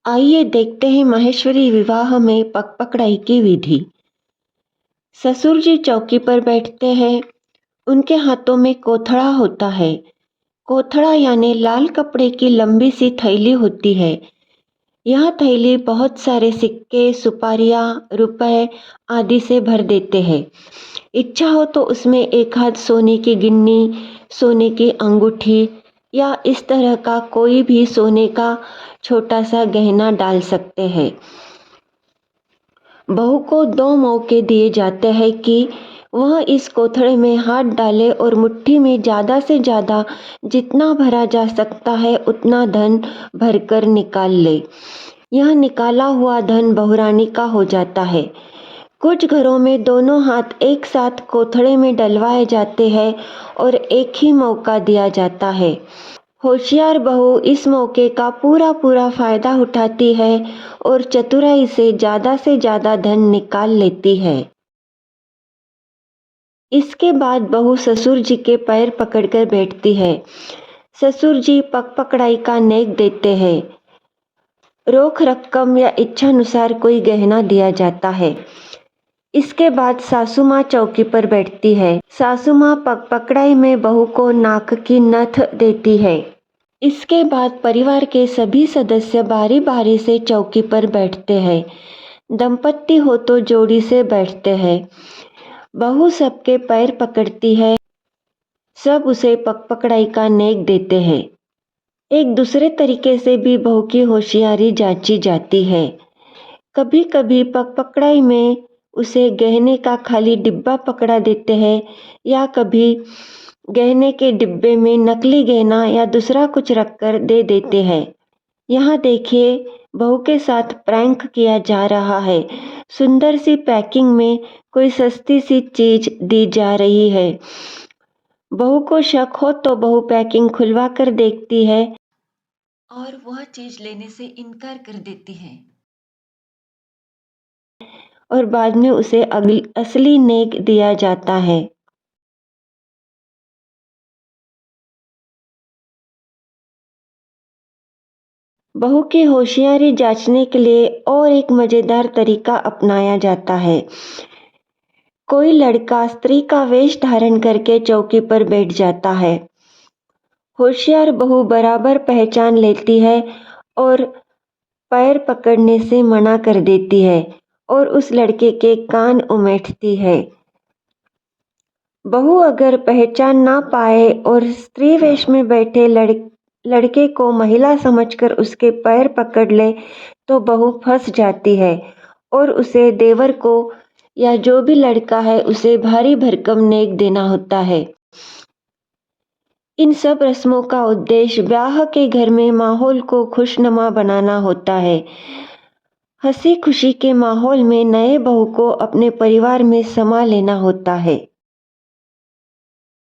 आइए देखते हैं माहेश्वरी विवाह में पग-पकड़ाई की विधि। ससुर जी चौकी पर बैठते हैं। उनके हाथों में कोथड़ा होता है। कोथड़ा यानी लाल कपड़े की लंबी सी थैली होती है। यह थैली बहुत सारे सिक्के, सुपारियां, रुपए आदि से भर देते हैं। इच्छा हो तो उसमें एक हाथ सोने की गिन्नी, सोने की अंगूठी या इस तरह का कोई भी सोने का छोटा सा गहना डाल सकते हैं। बहू को 2 मौके दिए जाते हैं कि वह इस कोथड़े में हाथ डाले और मुट्ठी में ज़्यादा से ज़्यादा जितना भरा जा सकता है उतना धन भरकर निकाल ले। यह निकाला हुआ धन बहुरानी का हो जाता है। कुछ घरों में दोनों हाथ एक साथ कोथड़े में डलवाए जाते हैं और एक ही मौका दिया जाता है। होशियार बहू इस मौके का पूरा फायदा उठाती है और चतुराई से ज़्यादा धन निकाल लेती है। इसके बाद बहू ससुर जी के पैर पकड़कर बैठती है। ससुर जी पग-पकड़ाई का नेक देते हैं। रोक रकम या इच्छानुसार कोई गहना दिया जाता है। इसके बाद सासू माँ चौकी पर बैठती है। सासू माँ पग-पकड़ाई में बहू को नाक की नथ देती है। इसके बाद परिवार के सभी सदस्य बारी-बारी से चौकी पर बैठते हैं। दंपत्ति हो तो जोड़ी से बैठते हैं। बहू सबके पैर पकड़ती है। सब उसे पग-पकड़ाई का नेक देते हैं। एक दूसरे तरीके से भी बहू की होशियारी जांची जाती है। कभी-कभी पग-पकड़ाई में उसे गहने का खाली डिब्बा पकड़ा देते हैं या कभी गहने के डिब्बे में नकली गहना या दूसरा कुछ रखकर दे देते हैं। यहाँ देखिए, बहू के साथ प्रैंक किया जा रहा है। सुंदर सी पैकिंग में कोई सस्ती सी चीज दी जा रही है। बहू को शक हो तो बहू पैकिंग खुलवा कर देखती है और वह चीज लेने से इनकार कर देती है और बाद में उसे असली नेक दिया जाता है। बहू की होशियारी जांचने के लिए और एक मजेदार तरीका अपनाया जाता है। कोई लड़का स्त्री का वेश धारण करके चौकी पर बैठ जाता है। होशियार बहू बराबर पहचान लेती है और पैर पकड़ने से मना कर देती है और उस लड़के के कान उमेटती है। बहू अगर पहचान ना पाए और स्त्री वेश में बैठे लड़के को महिला समझकर उसके पैर पकड़ ले तो बहू फंस जाती है और उसे देवर को या जो भी लड़का है उसे भारी भरकम नेक देना होता है। इन सब रस्मों का उद्देश्य ब्याह के घर में माहौल को खुशनुमा बनाना होता है। हंसी खुशी के माहौल में नए बहू को अपने परिवार में समा लेना होता है।